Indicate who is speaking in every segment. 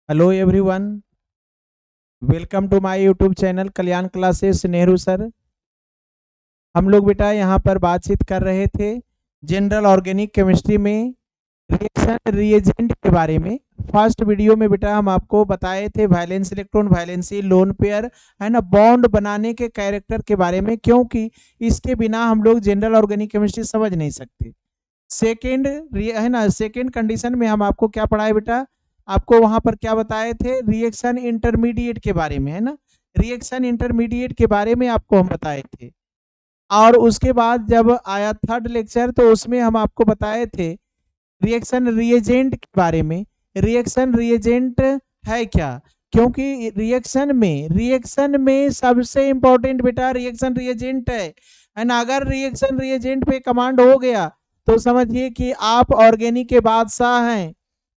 Speaker 1: Hello everyone, welcome to my YouTube channel Kalyan classes Nehru sir. हम लोग बेटा यहाँ पर बातचीत कर रहे थे जनरल ऑर्गेनिक केमिस्ट्री में रिएक्शन रिएजेंट के बारे में। फर्स्ट वीडियो में बेटा हम आपको बताए थे valence electron, valency, lone pair, है ना, बॉन्ड बनाने के कैरेक्टर के बारे में, क्योंकि इसके बिना हम लोग जनरल ऑर्गेनिक केमिस्ट्री समझ नहीं सकते। सेकेंड है ना, सेकेंड कंडीशन में हम आपको क्या पढ़ाए बेटा, आपको वहां पर क्या बताए थे, रिएक्शन इंटरमीडिएट के बारे में, है ना, रिएक्शन इंटरमीडिएट के बारे में आपको हम बताए थे। और उसके बाद जब आया थर्ड लेक्चर तो उसमें हम आपको बताए थे रिएक्शन रिएजेंट के बारे में। रिएक्शन रिएजेंट है क्या, क्योंकि रिएक्शन में सबसे इंपॉर्टेंट बेटा रिएक्शन रिएजेंट है ना। अगर रिएक्शन रिएजेंट पे कमांड हो गया तो समझिए कि आप ऑर्गेनिक के बादशाह हैं,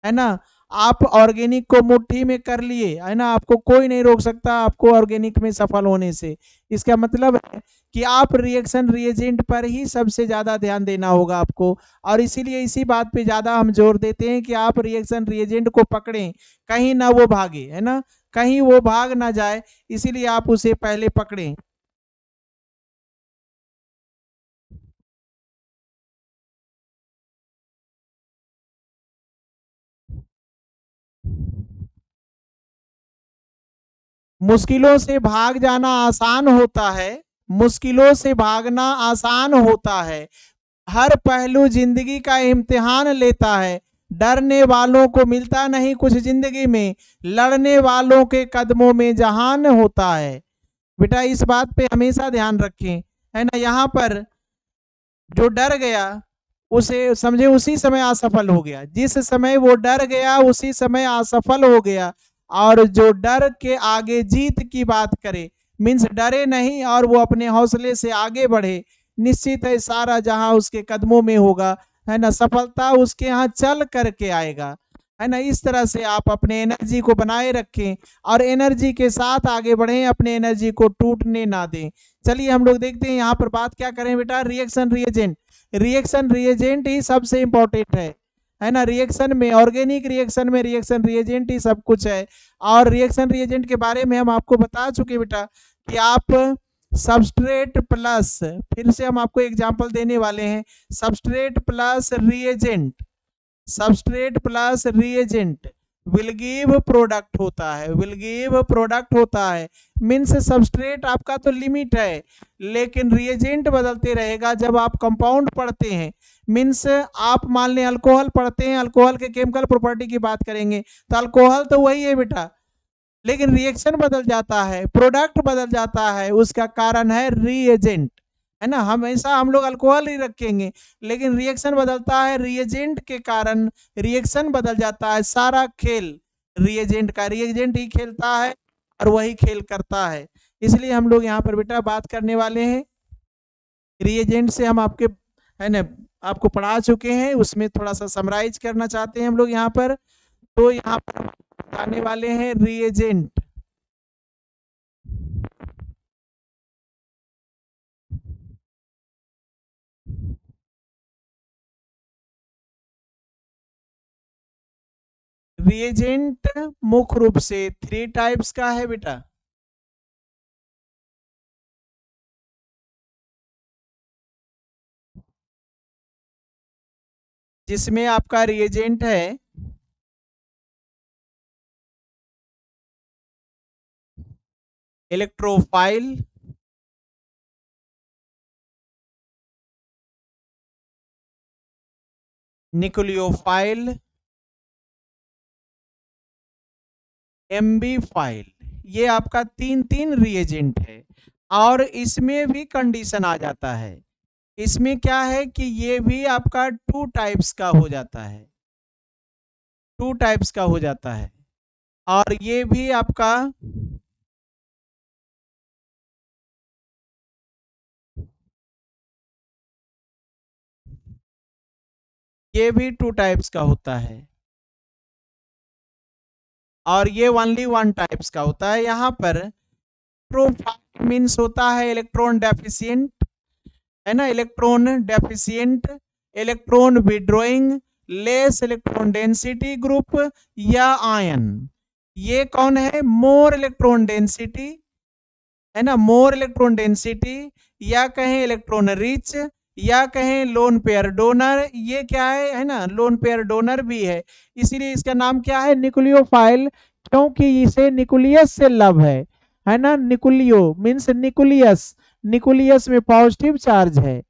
Speaker 1: है ना। आप ऑर्गेनिक को मुट्ठी में कर लिए, है ना, आपको कोई नहीं रोक सकता आपको ऑर्गेनिक में सफल होने से। इसका मतलब है कि आप रिएक्शन रिएजेंट पर ही सबसे ज्यादा ध्यान देना होगा आपको। और इसीलिए इसी बात पे ज्यादा हम जोर देते हैं कि आप रिएक्शन रिएजेंट को पकड़ें, कहीं ना वो भागे, है ना, कहीं वो भाग ना जाए, इसीलिए आप उसे पहले पकड़ें। मुश्किलों से भाग जाना आसान होता है, मुश्किलों से भागना आसान होता है, हर पहलू जिंदगी का इम्तिहान लेता है, डरने वालों को मिलता नहीं कुछ जिंदगी में, लड़ने वालों के कदमों में जहान होता है। बेटा इस बात पे हमेशा ध्यान रखें, है ना। यहाँ पर जो डर गया उसे समझे उसी समय असफल हो गया, जिस समय वो डर गया उसी समय असफल हो गया। और जो डर के आगे जीत की बात करे, मीन्स डरे नहीं और वो अपने हौसले से आगे बढ़े, निश्चित है सारा जहां उसके कदमों में होगा, है ना, सफलता उसके यहाँ चल करके आएगा, है ना। इस तरह से आप अपने एनर्जी को बनाए रखें और एनर्जी के साथ आगे बढ़ें, अपने एनर्जी को टूटने ना दें। चलिए हम लोग देखते हैं यहाँ पर बात क्या करें बेटा, रिएक्शन रिएजेंट। रिएक्शन रिएजेंट ही सबसे इंपॉर्टेंट है ना। रिएक्शन में, ऑर्गेनिक रिएक्शन में रिएक्शन रिएजेंट ही सब कुछ है। और रिएक्शन रिएजेंट के बारे में हम आपको बता चुके बेटा कि आप सबस्ट्रेट प्लस, फिर से हम आपको एग्जांपल देने वाले हैं, substrate plus reagent, substrate plus reagent will give product होता है, विल गिव प्रोडक्ट होता है। मीन्स सबस्ट्रेट आपका तो लिमिट है, लेकिन रिएजेंट बदलते रहेगा। जब आप कंपाउंड पढ़ते हैं, मीन्स आप मान लें अल्कोहल पढ़ते हैं, अल्कोहल के केमिकल प्रॉपर्टी की बात करेंगे तो अल्कोहल तो वही है बेटा, लेकिन रिएक्शन बदल जाता है, प्रोडक्ट बदल जाता है, उसका कारण है रिएजेंट, है ना। हमेशा हम लोग अल्कोहल ही रखेंगे, लेकिन रिएक्शन बदलता है, रिएजेंट के कारण रिएक्शन बदल जाता है। सारा खेल रिएजेंट का, रिएजेंट ही खेलता है और वही खेल करता है। इसलिए हम लोग यहाँ पर बेटा बात करने वाले हैं रिएजेंट से। हम आपके, है ना, आपको पढ़ा चुके हैं, उसमें थोड़ा सा समराइज करना चाहते हैं हम लोग यहाँ पर। तो यहाँ पर हम बताने वाले हैं रिएजेंट। रिएजेंट मुख्य रूप से थ्री टाइप्स का है बेटा। जिसमें आपका रिएजेंट है इलेक्ट्रोफाइल, निक्लियोफाइल, एमबी फाइल, ये आपका तीन तीन रिएजेंट है। और इसमें भी कंडीशन आ जाता है, इसमें क्या है कि ये भी आपका टू टाइप्स का हो जाता है, टू टाइप्स का हो जाता है। और ये भी आपका, ये भी टू टाइप्स का होता है। और ये ओनली वन टाइप्स का होता है। यहाँ पर प्रोफाइल मीन्स होता है इलेक्ट्रॉन डेफिशिएंट, है ना, electron deficient, electron withdrawing, less electron density group या आयन। ये कौन है, मोर इलेक्ट्रॉन डेंसिटी, है ना, मोर इलेक्ट्रॉन डेंसिटी, या कहें इलेक्ट्रॉन रिच, या कहें लोन पेयर डोनर, ये क्या है ना, लोन पेयर डोनर भी है, इसीलिए इसका नाम क्या है, न्यूक्लियोफाइल, क्योंकि इसे न्यूक्लियस से लव है ना, न्यूक्लियो मीन्स न्यूक्लियस, न्यूक्लियस में पॉजिटिव चार्ज है,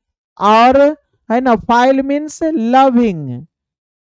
Speaker 1: और है ना फाइल मीन्स लविंग,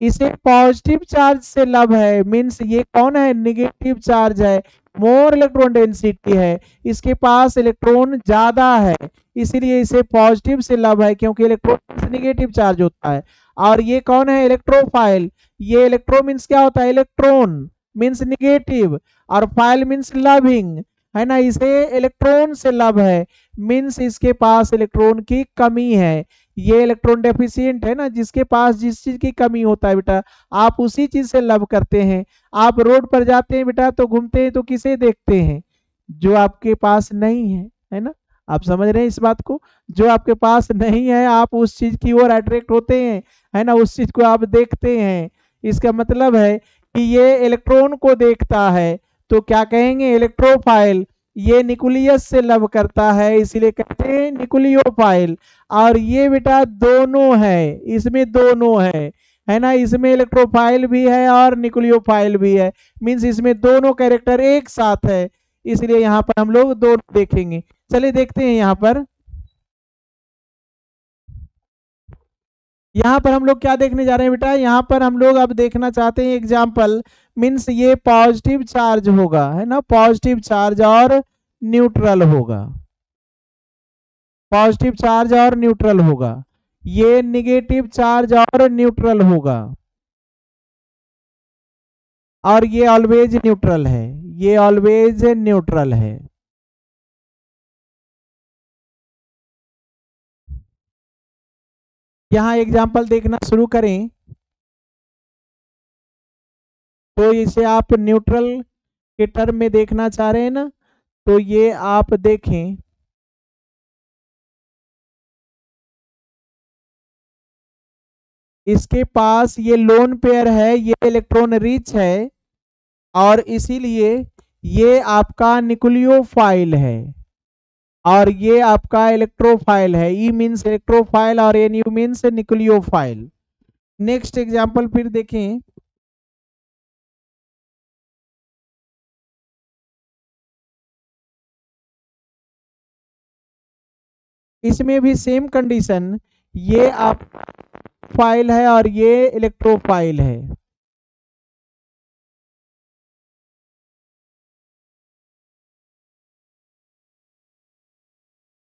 Speaker 1: इसे पॉजिटिव चार्ज से लव है, मीन्स ये कौन है, निगेटिव चार्ज है, मोर इलेक्ट्रॉन डेंसिटी है, इसके पास इलेक्ट्रॉन ज्यादा है, इसीलिए इसे पॉजिटिव से लव है, क्योंकि इलेक्ट्रॉन निगेटिव चार्ज होता है। और ये कौन है, इलेक्ट्रोफाइल, ये इलेक्ट्रो मीन्स क्या होता है, इलेक्ट्रॉन मीन्स निगेटिव, और फाइल मीन्स लविंग, है ना, इसे इलेक्ट्रॉन से लव है, मीन्स इसके पास इलेक्ट्रॉन की कमी है, ये इलेक्ट्रॉन डेफिशिएंट है ना, जिसके पास जिस चीज की कमी होता है बेटा, आप उसी चीज से लव करते हैं। आप रोड पर जाते हैं बेटा तो घूमते हैं तो किसे देखते हैं, जो आपके पास नहीं है ना, आप समझ रहे हैं इस बात को, जो आपके पास नहीं है आप उस चीज की ओर अट्रैक्ट होते हैं, है ना, उस चीज को आप देखते हैं, इसका मतलब है कि ये इलेक्ट्रॉन को देखता है, तो क्या कहेंगे, इलेक्ट्रोफाइल, ये न्यूक्लियस से लव करता है, इसीलिए कहते हैं न्यूक्लियोफाइल। और ये बेटा दोनों है, इसमें दोनों है ना, इसमें इलेक्ट्रोफाइल भी है और न्यूक्लियोफाइल भी है, मींस इसमें दोनों कैरेक्टर एक साथ है, इसलिए यहाँ पर हम लोग दोनों देखेंगे। चलिए देखते हैं यहाँ पर, यहाँ पर हम लोग क्या देखने जा रहे हैं बेटा, यहाँ पर हम लोग अब देखना चाहते हैं एग्जाम्पल, मीन्स ये पॉजिटिव चार्ज होगा, है ना, पॉजिटिव चार्ज और न्यूट्रल होगा, पॉजिटिव चार्ज और न्यूट्रल होगा, ये निगेटिव चार्ज और न्यूट्रल होगा, और ये ऑलवेज न्यूट्रल है, ये ऑलवेज न्यूट्रल है। यहाँ एग्जाम्पल देखना शुरू करें तो इसे आप न्यूट्रल के टर्म में देखना चाह रहे हैं ना, तो ये आप देखें, इसके पास ये लोन पेयर है, ये इलेक्ट्रॉन रिच है, और इसीलिए ये आपका न्यूक्लियोफाइल है, और ये आपका इलेक्ट्रोफाइल है, ई मीन्स इलेक्ट्रोफाइल और N U means nucleophile. Next example फिर देखें, इसमें भी सेम कंडीशन, ये आप फाइल है और ये इलेक्ट्रोफाइल है,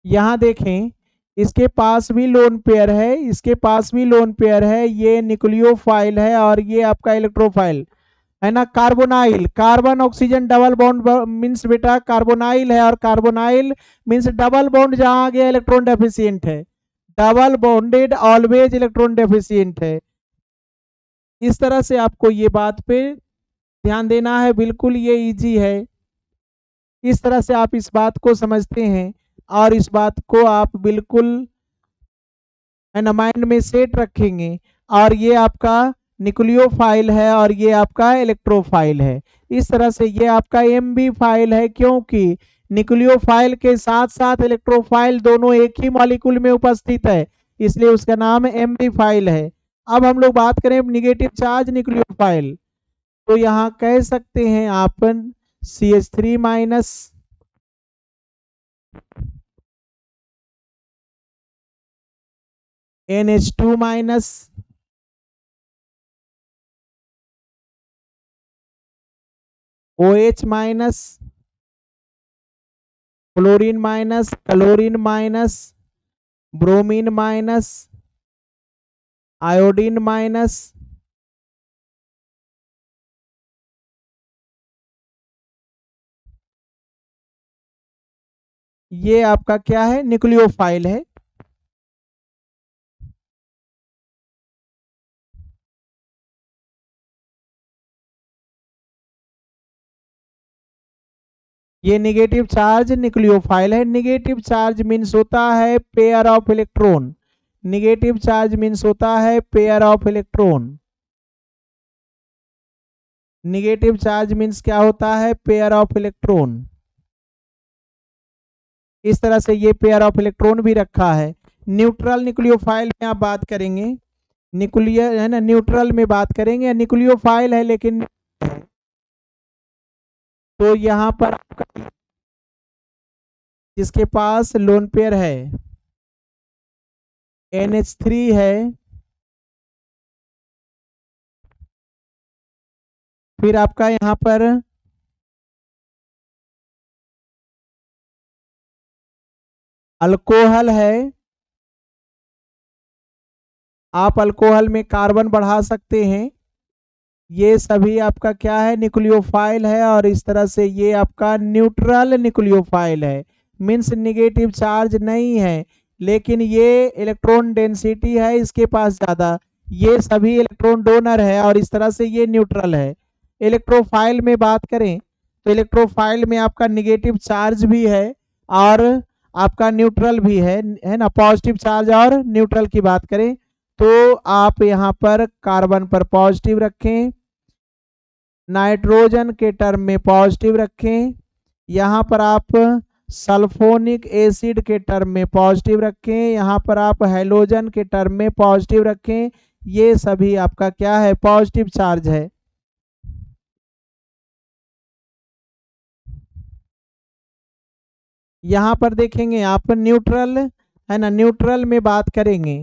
Speaker 1: यहाँ देखें, इसके पास भी लोन पेयर है, इसके पास भी लोन पेयर है, ये न्यूक्लियोफाइल है और ये आपका इलेक्ट्रोफाइल है ना, carbonyl, carbon oxygen double bond means बेटा कार्बोनाइल है, और कार्बोनाइल मीन्स डबल बॉन्ड, जहां आ गया इलेक्ट्रॉन डेफिशिएंट है, double bonded always electron deficient है। इस तरह से आपको ये बात पे ध्यान देना है, बिल्कुल ये इजी है, इस तरह से आप इस बात को समझते हैं, और इस बात को आप बिल्कुल है ना माइंड में सेट रखेंगे, और ये आपका न्यूक्लियोफाइल है और ये आपका इलेक्ट्रोफाइल है, इस तरह से ये आपका एम बी फाइल है, क्योंकि न्यूक्लियोफाइल के साथ साथ इलेक्ट्रोफाइल दोनों एक ही मॉलिक्यूल में उपस्थित है, इसलिए उसका नाम एम बी फाइल है। अब हम लोग बात करें निगेटिव चार्ज न्यूक्लियोफाइल, तो यहाँ कह सकते हैं आप CH3 minus, NH2 minus, OH minus, chlorine minus, chlorine minus, bromine minus, iodine minus, ये आपका क्या है, न्यूक्लियोफाइल है। ये निगेटिव चार्ज न्यूक्लियोफाइल है, निगेटिव चार्ज मीन्स होता है pair of electron, negative charge means होता है pair of electron, negative charge means क्या होता है, पेयर ऑफ इलेक्ट्रॉन। इस तरह से ये पेयर ऑफ इलेक्ट्रॉन भी रखा है। न्यूट्रल न्यूक्लियोफाइल में आप बात करेंगे, न्यूक्लियर है ना, न्यूट्रल में बात करेंगे, न्यूक्लियोफाइल है लेकिन, तो यहाँ पर आपका जिसके पास लोन पेयर है NH3 है, फिर आपका यहाँ पर अल्कोहल है, आप अल्कोहल में कार्बन बढ़ा सकते हैं। ये सभी आपका क्या है, न्यूक्लियोफाइल है, और इस तरह से ये आपका न्यूट्रल न्यूक्लियोफाइल है, मीन्स निगेटिव चार्ज नहीं है, लेकिन ये इलेक्ट्रॉन डेंसिटी है इसके पास ज़्यादा। ये सभी इलेक्ट्रॉन डोनर है और इस तरह से ये न्यूट्रल है। इलेक्ट्रोफाइल में बात करें तो इलेक्ट्रोफाइल में आपका निगेटिव चार्ज भी है और आपका न्यूट्रल भी है ना, पॉजिटिव चार्ज और न्यूट्रल की बात करें तो आप यहाँ पर कार्बन पर पॉजिटिव रखें, नाइट्रोजन के टर्म में पॉजिटिव रखें, यहाँ पर आप सल्फोनिक एसिड के टर्म में पॉजिटिव रखें, यहाँ पर आप हैलोजन के टर्म में पॉजिटिव रखें। ये सभी आपका क्या है, पॉजिटिव चार्ज है। यहाँ पर देखेंगे आप न्यूट्रल है ना, न्यूट्रल में बात करेंगे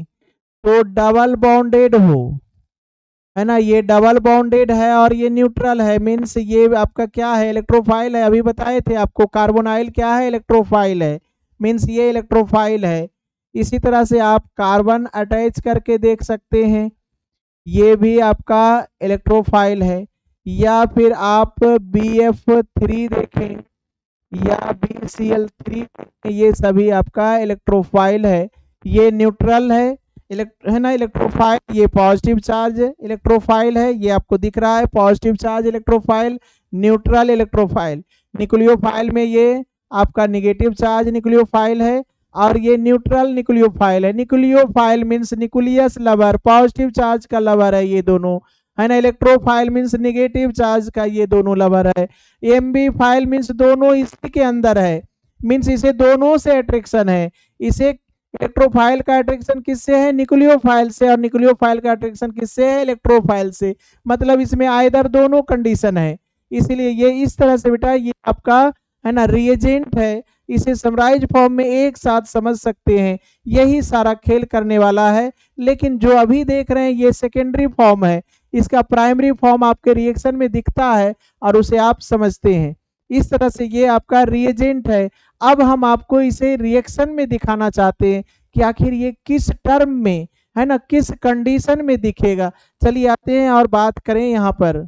Speaker 1: तो डबल बॉन्डेड हो, है ना, ये डबल बॉन्डेड है और ये न्यूट्रल है, मीन्स ये आपका क्या है, इलेक्ट्रोफाइल है। अभी बताए थे आपको कार्बोनाइल क्या है, इलेक्ट्रोफाइल है, मीन्स ये इलेक्ट्रोफाइल है। इसी तरह से आप कार्बन अटैच करके देख सकते हैं, ये भी आपका इलेक्ट्रोफाइल है। या फिर आप BF3 देखें या BCl3, ये सभी आपका इलेक्ट्रोफाइल है। ये न्यूट्रल है ना, इलेक्ट्रोफाइल, ये पॉजिटिव चार्ज इलेक्ट्रोफाइल है, ये आपको दिख रहा है positive charge electrophile, neutral electrophile. Nucleophile में ये आपका निगेटिव चार्ज न्यूक्लियोफाइल है और ये न्यूट्रल न्यूक्लियोफाइल है। Nucleophile means nucleus lover, positive charge का लवर है ये दोनों, है ना। इलेक्ट्रोफाइल मीन्स निगेटिव चार्ज का ये दोनों लवर है। एमबी फाइल मीन्स दोनों इसी के अंदर है, मीन्स इसे दोनों से अट्रैक्शन है। इसे इलेक्ट्रोफाइल का अट्रैक्शन किससे है, न्यूक्लियोफाइल से, और न्यूक्लियोफाइल का अट्रैक्शन किससे है, इलेक्ट्रोफाइल से। मतलब इसमें आइदर दोनों कंडीशन है, इसलिए ये इस तरह से बेटा ये आपका है ना रिएजेंट है। इसे समराइज फॉर्म में एक साथ समझ सकते हैं, यही सारा खेल करने वाला है। लेकिन जो अभी देख रहे हैं ये सेकेंडरी फॉर्म है, इसका प्राइमरी फॉर्म आपके रिएक्शन में दिखता है और उसे आप समझते हैं। इस तरह से ये आपका रिएजेंट है। अब हम आपको इसे रिएक्शन में दिखाना चाहते हैं कि आखिर ये किस टर्म में है ना, किस कंडीशन में दिखेगा। चलिए आते हैं और बात करें यहाँ पर।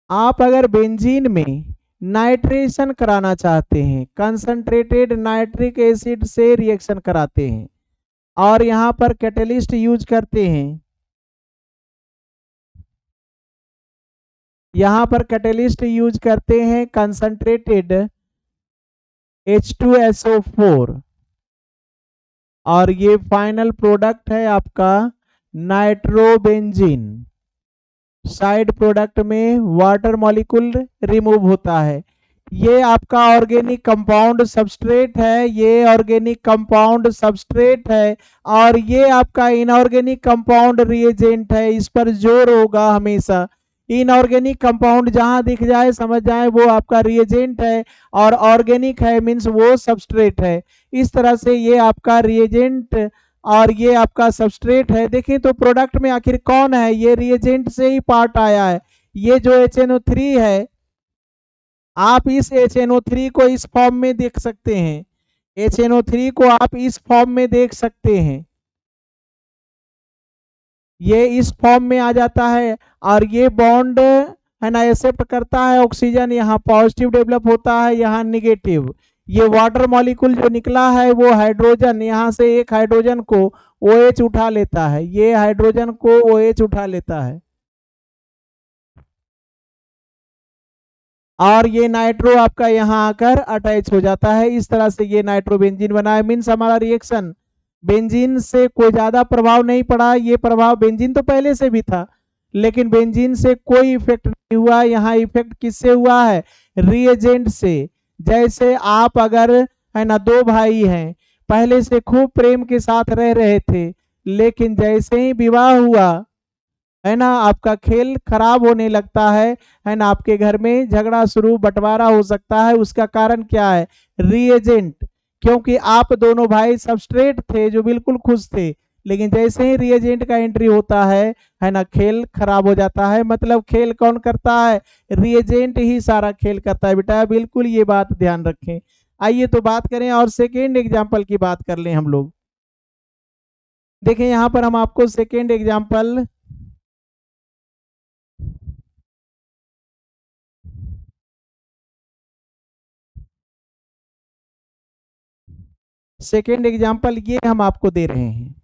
Speaker 1: आप अगर बेंजीन में नाइट्रेशन कराना चाहते हैं, कंसंट्रेटेड नाइट्रिक एसिड से रिएक्शन कराते हैं और यहाँ पर कैटलिस्ट यूज करते हैं, यहाँ पर कैटलिस्ट यूज करते हैं कंसंट्रेटेड H2SO4 और ये फाइनल प्रोडक्ट है आपका नाइट्रोबेंजीन। साइड प्रोडक्ट में वाटर मॉलिक्यूल रिमूव होता है। ये आपका ऑर्गेनिक कंपाउंड सबस्ट्रेट है, ये ऑर्गेनिक कंपाउंड सबस्ट्रेट है और ये आपका इनऑर्गेनिक कंपाउंड रिएजेंट है। इस पर जोर होगा हमेशा। इनऑर्गेनिक कंपाउंड जहां दिख जाए समझ जाए वो आपका रिएजेंट है और ऑर्गेनिक है मीन्स वो सबस्ट्रेट है। इस तरह से ये आपका रिएजेंट और ये आपका सबस्ट्रेट है। देखें तो प्रोडक्ट में आखिर कौन है, ये रिएजेंट से ही पार्ट आया है। ये जो HNO3 है, आप इस HNO3 को इस फॉर्म में देख सकते हैं, HNO3 को आप इस फॉर्म में देख सकते हैं, ये इस फॉर्म में आ जाता है और ये बॉन्ड है ना एक्सेप्ट करता है ऑक्सीजन, यहाँ पॉजिटिव डेवलप होता है, यहाँ निगेटिव। ये वाटर मॉलिक्यूल जो निकला है वो हाइड्रोजन, यहाँ से एक हाइड्रोजन को OH उठा लेता है, ये हाइड्रोजन को OH उठा लेता है। और ये नाइट्रो आपका यहाँ आकर अटैच हो जाता है। इस तरह से ये नाइट्रोबेंजीन बना है। मीन्स हमारा रिएक्शन बेंजीन से कोई ज्यादा प्रभाव नहीं पड़ा। ये प्रभाव बेंजीन तो पहले से भी था, लेकिन बेंजीन से कोई इफेक्ट नहीं हुआ। यहाँ इफेक्ट किससे हुआ है? रिएजेंट से। जैसे आप अगर है ना, दो भाई हैं, पहले से खूब प्रेम के साथ रह रहे थे, लेकिन जैसे ही विवाह हुआ है ना, आपका खेल खराब होने लगता है ना, आपके घर में झगड़ा शुरू, बंटवारा हो सकता है। उसका कारण क्या है? रिएजेंट। क्योंकि आप दोनों भाई सबस्ट्रेट थे जो बिल्कुल खुश थे, लेकिन जैसे ही रिएजेंट का एंट्री होता है ना, खेल खराब हो जाता है। मतलब खेल कौन करता है? रिएजेंट ही सारा खेल करता है बेटा, बिल्कुल ये बात ध्यान रखें। आइए तो बात करें और सेकेंड एग्जाम्पल की बात कर लें हम लोग। देखें यहाँ पर हम आपको सेकेंड एग्जाम्पल ये हम आपको दे रहे हैं।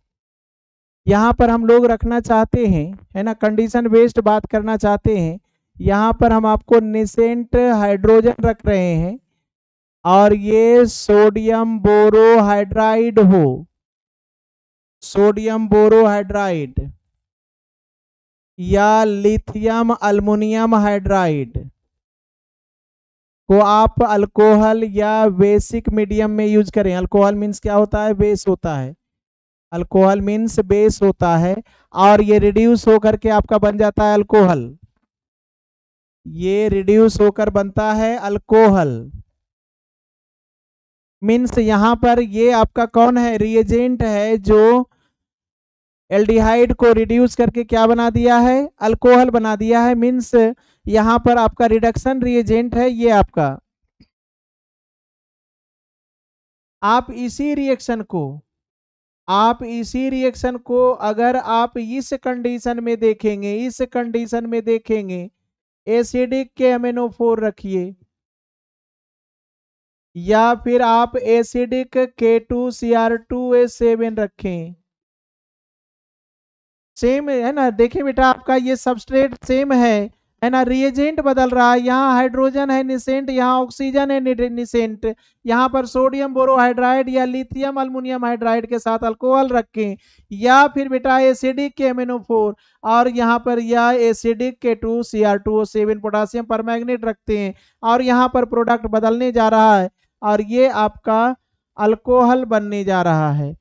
Speaker 1: यहाँ पर हम लोग रखना चाहते हैं, है ना, कंडीशन बेस्ड बात करना चाहते हैं। यहाँ पर हम आपको नेसेंट हाइड्रोजन रख रहे हैं और ये सोडियम बोरोहाइड्राइड हो, सोडियम बोरोहाइड्राइड या लिथियम अल्मुनियम हाइड्राइड को आप अल्कोहल या बेसिक मीडियम में यूज करें। अल्कोहल मीन्स क्या होता है? बेस होता है। अल्कोहल मीन्स बेस होता है और ये रिड्यूस होकर के आपका बन जाता है अल्कोहल। ये रिड्यूस होकर बनता है अल्कोहल। मीन्स यहाँ पर ये आपका कौन है? रिएजेंट है जो एल्डिहाइड को रिड्यूस करके क्या बना दिया है? अल्कोहल बना दिया है। मीन्स यहाँ पर आपका रिडक्शन रिएजेंट है ये आपका। आप इसी रिएक्शन को अगर आप इस कंडीशन में देखेंगे, एसिडिक के एमिनोफोर रखिए या फिर आप एसिडिक K2Cr2S7 रखें, सेम है ना। देखिए बेटा, आपका ये सबस्ट्रेट सेम है ना, रिएजेंट बदल रहा है। यहाँ हाइड्रोजन है निसेंट, यहाँ ऑक्सीजन है निसेंट। यहाँ पर सोडियम बोरोहाइड्राइड या लिथियम अल्मुनियम हाइड्राइड के साथ अल्कोहल रखें या फिर बेटा एसिडिक के एमिनोफोर और यहाँ पर या एसिडिक K2Cr2O7 पोटासियम परमैंगनेट रखते हैं और यहाँ पर प्रोडक्ट बदलने जा रहा है और ये आपका अल्कोहल बनने जा रहा है।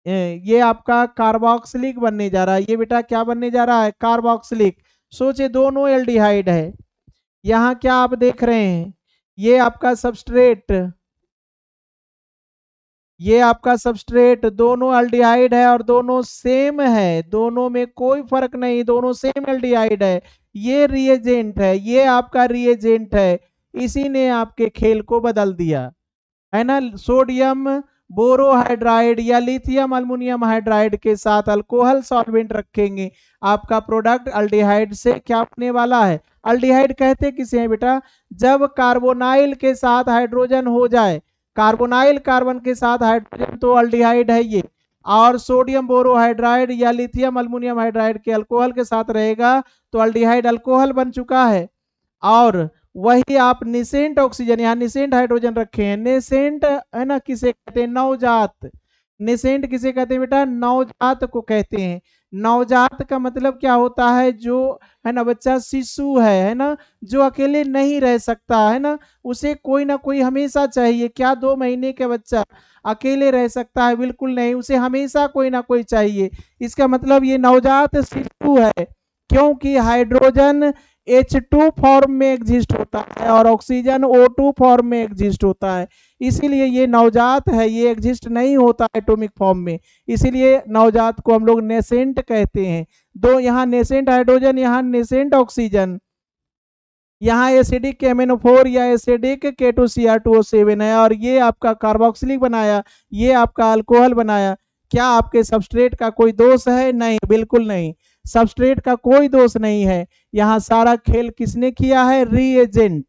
Speaker 1: ये आपका कार्बोक्सिलिक बनने जा रहा है। ये बेटा क्या बनने जा रहा है? कार्बोक्सिलिक। सोचे दोनों एल्डिहाइड है। यहाँ क्या आप देख रहे हैं? ये आपका सबस्ट्रेट दोनों एल्डिहाइड है और दोनों सेम है, दोनों में कोई फर्क नहीं, दोनों सेम एल्डिहाइड है। ये रिएजेंट है, ये आपका रिएजेंट है, इसी ने आपके खेल को बदल दिया है ना। सोडियम बोरोहाइड्राइड या लिथियम अल्मुनियम हाइड्राइड के साथ अल्कोहल सॉल्वेंट रखेंगे, आपका प्रोडक्ट अल्डिहाइड से क्या होने वाला है? अल्डिहाइड कहते किसे हैं बेटा? जब कार्बोनाइल के साथ हाइड्रोजन हो जाए, कार्बोनाइल कार्बन के साथ हाइड्रोजन तो अल्डिहाइड है ये, और सोडियम बोरोहाइड्राइड या लिथियम अल्मुनियम हाइड्राइड के अल्कोहल के साथ रहेगा तो अल्डिहाइड अल्कोहल बन चुका है। और वही आप निसेंट ऑक्सीजन, यहाँ निसेंट हाइड्रोजन रखे हैं। निसेंट है ना, किसे कहते हैं? नवजात। निसेंट किसे कहते हैं बेटा? नवजात को कहते हैं। नवजात का मतलब क्या होता है? जो है ना बच्चा शिशु है ना, जो अकेले नहीं रह सकता है ना, उसे कोई ना कोई हमेशा चाहिए। क्या 2 महीने का बच्चा अकेले रह सकता है? बिल्कुल नहीं, उसे हमेशा कोई ना कोई चाहिए। इसका मतलब ये नवजात शिशु है, क्योंकि हाइड्रोजन H2 फॉर्म में एग्जिस्ट होता है और ऑक्सीजन O2 फॉर्म में एग्जिस्ट होता है। इसीलिए ये नवजात है, ये एग्जिस्ट नहीं होता एटॉमिक फॉर्म में, इसीलिए नवजात को हम लोग नेसेंट कहते हैं। दो यहाँ नेसेंट हाइड्रोजन, यहाँ नेसेंट ऑक्सीजन, यहाँ एसिडिक केमिनोफोर या एसिडिक K2Cr2O7 है और ये आपका कार्बोक्सिलिक बनाया, ये आपका अल्कोहल बनाया। क्या आपके सबस्ट्रेट का कोई दोष है? नहीं, बिल्कुल नहीं, सबस्ट्रेट का कोई दोष नहीं है। यहाँ सारा खेल किसने किया है? रिएजेंट,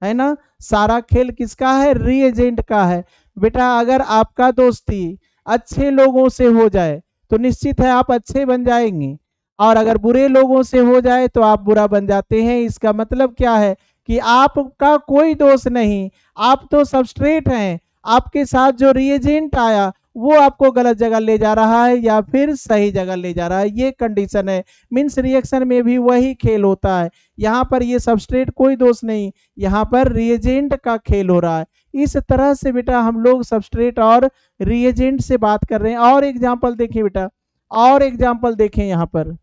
Speaker 1: है ना। सारा खेल किसका है? रिएजेंट का है। बेटा अगर आपका दोस्ती अच्छे लोगों से हो जाए तो निश्चित है आप अच्छे बन जाएंगे, और अगर बुरे लोगों से हो जाए तो आप बुरा बन जाते हैं। इसका मतलब क्या है? कि आपका कोई दोष नहीं, आप तो सबस्ट्रेट हैं, आपके साथ जो रिएजेंट आया वो आपको गलत जगह ले जा रहा है या फिर सही जगह ले जा रहा है, ये कंडीशन है। मीन्स रिएक्शन में भी वही खेल होता है। यहाँ पर ये सबस्ट्रेट कोई दोष नहीं, यहाँ पर रिएजेंट का खेल हो रहा है। इस तरह से बेटा हम लोग सबस्ट्रेट और रिएजेंट से बात कर रहे हैं। और एग्जाम्पल देखें बेटा, और एग्जाम्पल देखें यहाँ पर।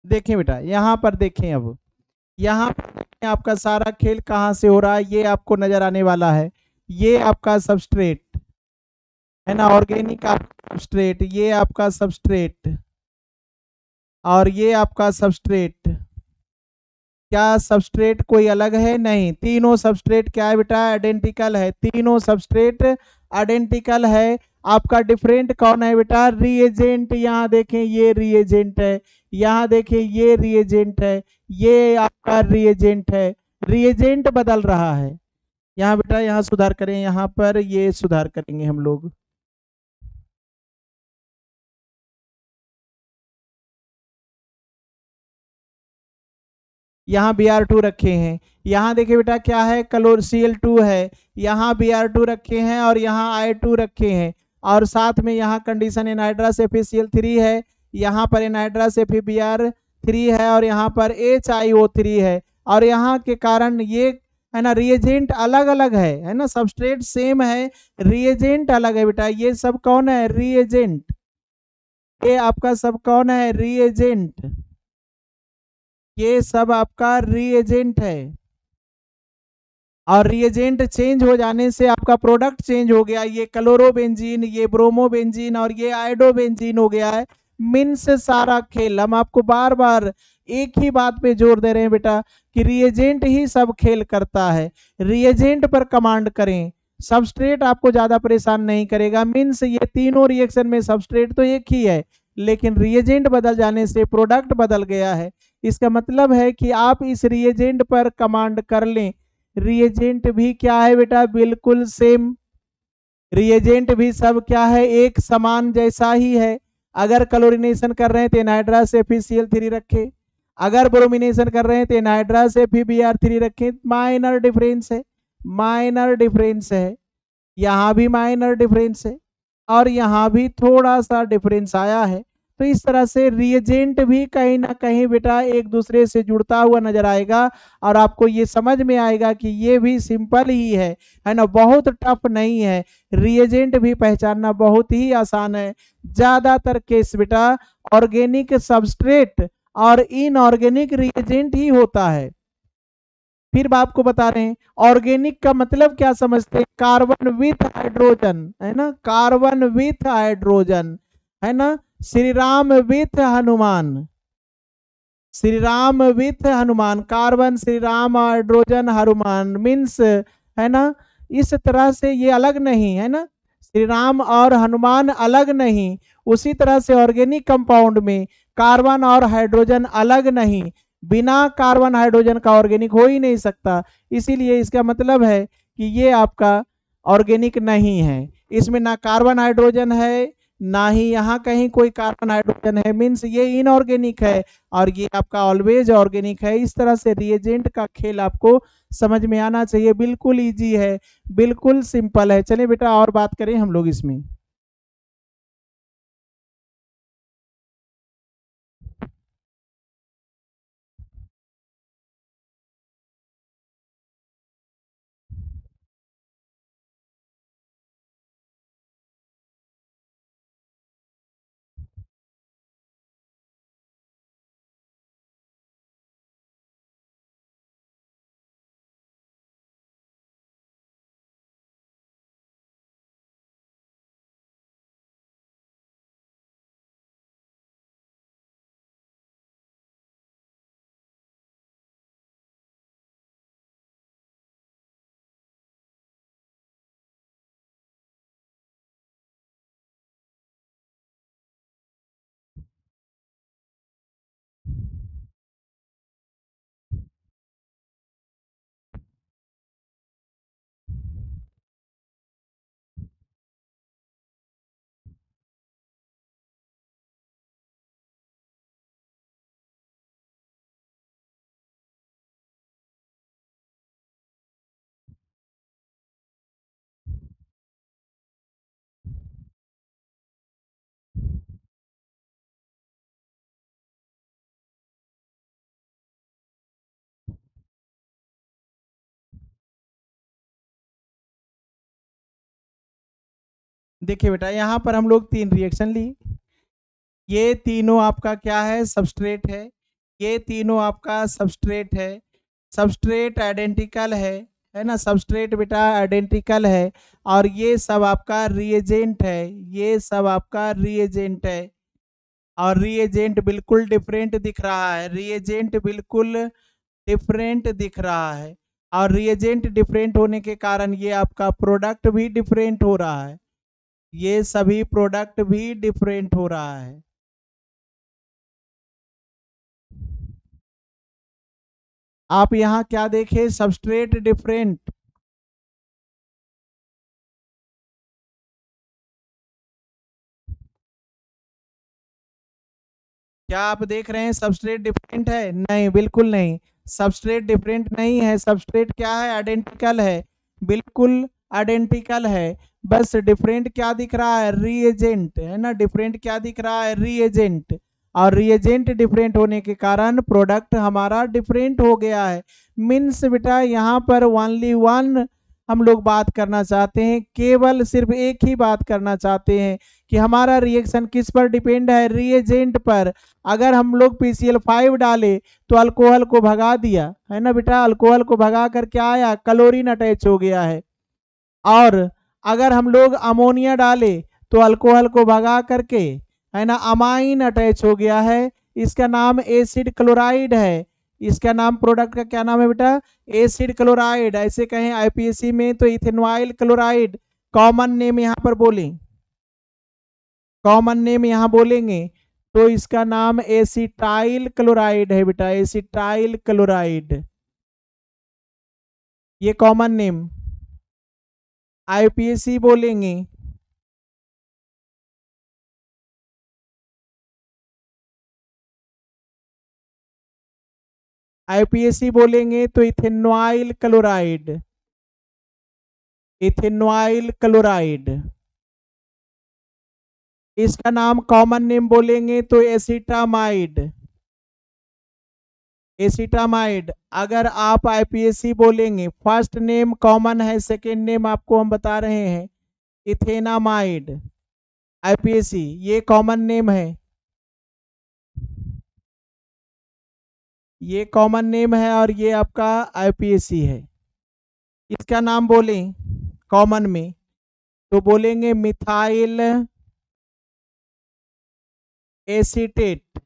Speaker 1: देखें बेटा, यहाँ पर देखें, अब यहाँ पर देखें आपका सारा खेल कहाँ से हो रहा है, ये आपको नजर आने वाला है। ये आपका सबस्ट्रेट है ना, ऑर्गेनिक आपका सबस्ट्रेट, ये आपका सबस्ट्रेट और ये आपका सबस्ट्रेट। क्या सबस्ट्रेट कोई अलग है? नहीं, तीनों सबस्ट्रेट क्या है बेटा? आइडेंटिकल है। तीनों सबस्ट्रेट आइडेंटिकल है। आपका डिफरेंट कौन है बेटा? रिएजेंट। यहाँ देखें ये रिएजेंट है, यहाँ देखें ये रिएजेंट है, ये आपका रिएजेंट है। रिएजेंट बदल रहा है। यहाँ बेटा यहाँ सुधार करें, यहाँ पर ये सुधार करेंगे हम लोग। यहाँ Br2 रखे हैं, यहाँ देखिए बेटा क्या है? क्लोर Cl2 है, यहाँ Br2 रखे हैं और यहाँ I2 रखे हैं, और साथ में यहाँ कंडीशन एनहाइड्रस FeCl3 है, यहाँ पर एनहाइड्रस FeBr3 है और यहाँ पर HiO3 है। और यहाँ के कारण ये है ना रिएजेंट अलग अलग है ना, सबस्ट्रेट सेम है, रिएजेंट अलग है बेटा। ये सब कौन है? रिएजेंट। ये आपका सब कौन है? रिएजेंट। ये सब आपका रिएजेंट है। और रिएजेंट चेंज हो जाने से आपका प्रोडक्ट चेंज हो गया। ये क्लोरोबेंजीन, ये ब्रोमोबेंजीन और ये आयोडोबेंजीन हो गया है। मीन्स सारा खेल, हम आपको बार बार एक ही बात पे जोर दे रहे हैं बेटा कि रिएजेंट ही सब खेल करता है। रिएजेंट पर कमांड करें, सबस्ट्रेट आपको ज्यादा परेशान नहीं करेगा। मीन्स ये तीनों रिएक्शन में सबस्ट्रेट तो एक ही है, लेकिन रिएजेंट बदल जाने से प्रोडक्ट बदल गया है। इसका मतलब है कि आप इस रिएजेंट पर कमांड कर लें। रिएजेंट भी क्या है बेटा? बिल्कुल सेम। रिएजेंट भी सब क्या है? एक समान जैसा ही है। अगर क्लोरिनेशन कर रहे हैं तो एनहाइड्रस FeCl3 रखे, अगर ब्रोमिनेशन कर रहे हैं तो एनहाइड्रस FeBr3 रखे। माइनर डिफरेंस है, माइनर डिफरेंस है। यहाँ भी माइनर डिफरेंस है और यहाँ भी थोड़ा सा डिफरेंस आया है। तो इस तरह से रिएजेंट भी कहीं ना कहीं बेटा एक दूसरे से जुड़ता हुआ नजर आएगा और आपको ये समझ में आएगा कि ये भी सिंपल ही है ना, बहुत टफ नहीं है। रिएजेंट भी पहचानना बहुत ही आसान है। ज्यादातर केस बेटा ऑर्गेनिक सबस्ट्रेट और इनऑर्गेनिक रिएजेंट ही होता है। फिर आपको बता रहे हैं ऑर्गेनिक का मतलब क्या समझते हैं? कार्बन विथ हाइड्रोजन, है ना, कार्बन विथ हाइड्रोजन, है ना। Shri Ram with Hanuman, Shri Ram with Hanuman, carbon Shri Ram hydrogen Hanuman means, है ना। इस तरह से ये अलग नहीं है ना, श्री राम और हनुमान अलग नहीं। उसी तरह से ऑर्गेनिक कंपाउंड में कार्बन और हाइड्रोजन अलग नहीं। बिना कार्बन हाइड्रोजन का ऑर्गेनिक हो ही नहीं सकता। इसीलिए इसका मतलब है कि ये आपका ऑर्गेनिक नहीं है। इसमें ना कार्बन हाइड्रोजन है, ना ही यहाँ कहीं कोई कार्बन हाइड्रोजन है, मीन्स ये इनऑर्गेनिक है और ये आपका ऑलवेज ऑर्गेनिक है। इस तरह से रिएजेंट का खेल आपको समझ में आना चाहिए। बिल्कुल इजी है, बिल्कुल सिंपल है। चलिए बेटा और बात करें हम लोग इसमें। देखिए बेटा, यहाँ पर हम लोग 3 रिएक्शन ली। ये तीनों आपका क्या है, सबस्ट्रेट है। ये तीनों आपका सबस्ट्रेट है। सबस्ट्रेट आइडेंटिकल है ना, सबस्ट्रेट बेटा आइडेंटिकल है। और ये सब आपका रिएजेंट है, ये सब आपका रिएजेंट है। और रिएजेंट बिल्कुल डिफरेंट दिख रहा है, रिएजेंट बिल्कुल डिफरेंट दिख रहा है। और रिएजेंट डिफरेंट होने के कारण ये आपका प्रोडक्ट भी डिफरेंट हो रहा है, ये सभी प्रोडक्ट भी डिफरेंट हो रहा है। आप यहाँ क्या देखें, सबस्ट्रेट डिफरेंट। क्या आप देख रहे हैं सबस्ट्रेट डिफरेंट है? नहीं, बिल्कुल नहीं, सबस्ट्रेट डिफरेंट नहीं है। सबस्ट्रेट क्या है, आइडेंटिकल है, बिल्कुल आइडेंटिकल है। बस डिफरेंट क्या दिख रहा है, रिएजेंट, है ना। डिफरेंट क्या दिख रहा है, रिएजेंट। और रिएजेंट डिफरेंट होने के कारण प्रोडक्ट हमारा डिफरेंट हो गया है। मीन्स बेटा यहाँ पर ओनली वन हम लोग बात करना चाहते हैं, केवल सिर्फ एक ही बात करना चाहते हैं कि हमारा रिएक्शन किस पर डिपेंड है, रिएजेंट पर। अगर हम लोग PCl5 डाले तो अल्कोहल को भगा दिया, है ना बेटा, अल्कोहल को भगा कर क्या आया, क्लोरीन अटैच हो गया है। और अगर हम लोग अमोनिया डाले तो अल्कोहल को भगा करके, है ना, अमाइन अटैच हो गया है। इसका नाम एसिड क्लोराइड है। इसका नाम, प्रोडक्ट का क्या नाम है बेटा, एसिड क्लोराइड। ऐसे कहें IPSC में तो इथेनॉइल क्लोराइड कॉमन नेम यहाँ पर बोलें, कॉमन नेम यहाँ बोलेंगे तो इसका नाम एसिटाइल क्लोराइड है बेटा, एसिटाइल क्लोराइड, ये कॉमन नेम IPSC बोलेंगे। IPSC बोलेंगे तो इथेनॉइल क्लोराइड, इथेनॉइल क्लोराइड। इसका नाम कॉमन नेम बोलेंगे तो एसिटामाइड, एसिटामाइड। अगर आप IPSC बोलेंगे, फर्स्ट नेम कॉमन है, सेकेंड नेम आपको हम बता रहे हैं, इथेनामाइड। IPSC ये कॉमन नेम है, ये कॉमन नेम है और ये आपका IPSC है। इसका नाम बोलें कॉमन में तो बोलेंगे मिथाइल एसीटेट।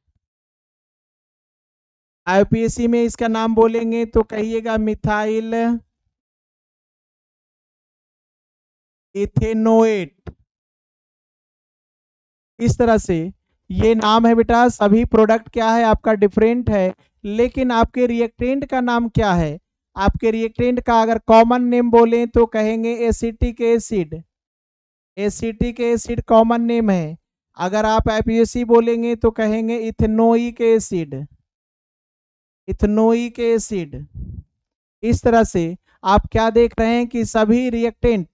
Speaker 1: IPSC में इसका नाम बोलेंगे तो कहिएगा मिथाइल इथेनोएट। इस तरह से ये नाम है बेटा। सभी प्रोडक्ट क्या है आपका, डिफरेंट है। लेकिन आपके रिएक्टेंट का नाम क्या है, आपके रिएक्टेंट का अगर कॉमन नेम बोलें तो कहेंगे acetic acid, acetic acid common name है। अगर आप IPAC बोलेंगे तो कहेंगे इथेनोइक एसिड, इथेनोइक एसिड। इस तरह से आप क्या देख रहे हैं कि सभी रिएक्टेंट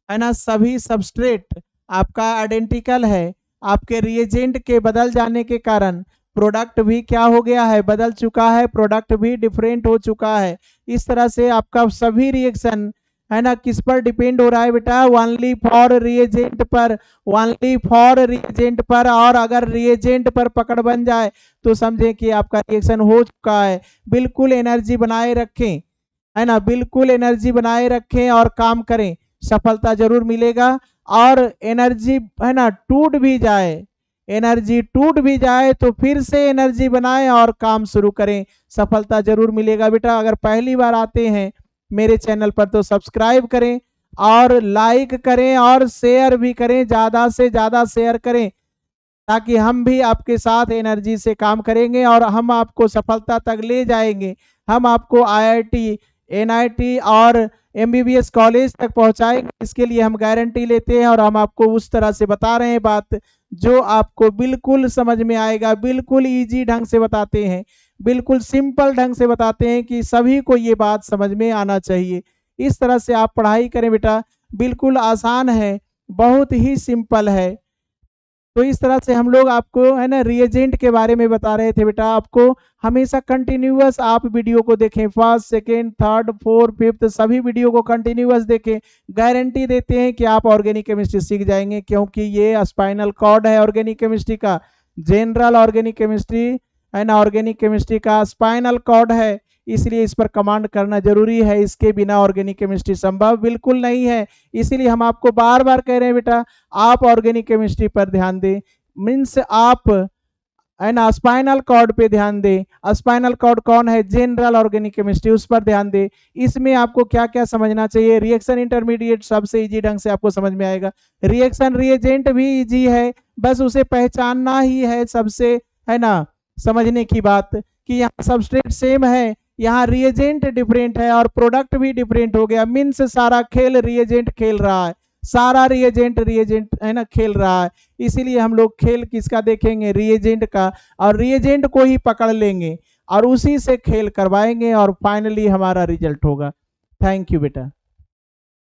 Speaker 1: है ना, सभी सबस्ट्रेट आपका आइडेंटिकल है। आपके रिएजेंट के बदल जाने के कारण प्रोडक्ट भी क्या हो गया है, बदल चुका है, प्रोडक्ट भी डिफरेंट हो चुका है। इस तरह से आपका सभी रिएक्शन है ना किस पर डिपेंड हो रहा है बेटा, ओनली फॉर रिएजेंट पर, ओनली फॉर रिएजेंट पर। और अगर रिएजेंट पर पकड़ बन जाए तो समझे कि आपका रिएक्शन हो चुका है। बिल्कुल एनर्जी बनाए रखें, है ना, बिल्कुल एनर्जी बनाए रखें और काम करें, सफलता जरूर मिलेगा। और एनर्जी है ना टूट भी जाए, एनर्जी टूट भी जाए तो फिर से एनर्जी बनाएं और काम शुरू करें, सफलता जरूर मिलेगा बेटा। अगर पहली बार आते हैं मेरे चैनल पर तो सब्सक्राइब करें और लाइक करें और शेयर भी करें, ज्यादा से ज्यादा शेयर करें, ताकि हम भी आपके साथ एनर्जी से काम करेंगे और हम आपको सफलता तक ले जाएंगे। हम आपको IIT, NIT और MBBS कॉलेज तक पहुंचाएंगे, इसके लिए हम गारंटी लेते हैं। और हम आपको उस तरह से बता रहे हैं बात जो आपको बिल्कुल समझ में आएगा, बिल्कुल इजी ढंग से बताते हैं, बिल्कुल सिंपल ढंग से बताते हैं कि सभी को ये बात समझ में आना चाहिए। इस तरह से आप पढ़ाई करें बेटा, बिल्कुल आसान है, बहुत ही सिंपल है। तो इस तरह से हम लोग आपको है ना रिएजेंट के बारे में बता रहे थे बेटा। आपको हमेशा कंटिन्यूअस आप वीडियो को देखें, first, second, third, fourth, fifth सभी वीडियो को कंटिन्यूअस देखें। गारंटी देते हैं कि आप ऑर्गेनिक केमिस्ट्री सीख जाएंगे, क्योंकि ये स्पाइनल कॉर्ड है ऑर्गेनिक केमिस्ट्री का, जनरल ऑर्गेनिक केमिस्ट्री है ना, ऑर्गेनिक केमिस्ट्री का स्पाइनल कॉर्ड है, इसलिए इस पर कमांड करना जरूरी है। इसके बिना ऑर्गेनिक केमिस्ट्री संभव बिल्कुल नहीं है। इसीलिए हम आपको बार बार कह रहे हैं बेटा, आप ऑर्गेनिक केमिस्ट्री पर ध्यान दें, मीन्स आप है ना स्पाइनल कॉर्ड पे ध्यान दें। स्पाइनल कॉर्ड कौन है, जनरल ऑर्गेनिक केमिस्ट्री, उस पर ध्यान दें। इसमें आपको क्या क्या समझना चाहिए, रिएक्शन इंटरमीडिएट सबसे इजी ढंग से आपको समझ में आएगा। रिएक्शन रिएजेंट भी इजी है, बस उसे पहचानना ही है सबसे है ना समझने की बात, कि यहाँ सबस्ट्रेट सेम है, यहाँ रिएजेंट डिफरेंट है और प्रोडक्ट भी डिफरेंट हो गया। मीन्स सारा खेल रिएजेंट खेल रहा है, सारा रिएजेंट है ना खेल रहा है। इसीलिए हम लोग खेल किसका देखेंगे, रिएजेंट का, और रिएजेंट को ही पकड़ लेंगे और उसी से खेल करवाएंगे और फाइनली हमारा रिजल्ट होगा। थैंक यू बेटा।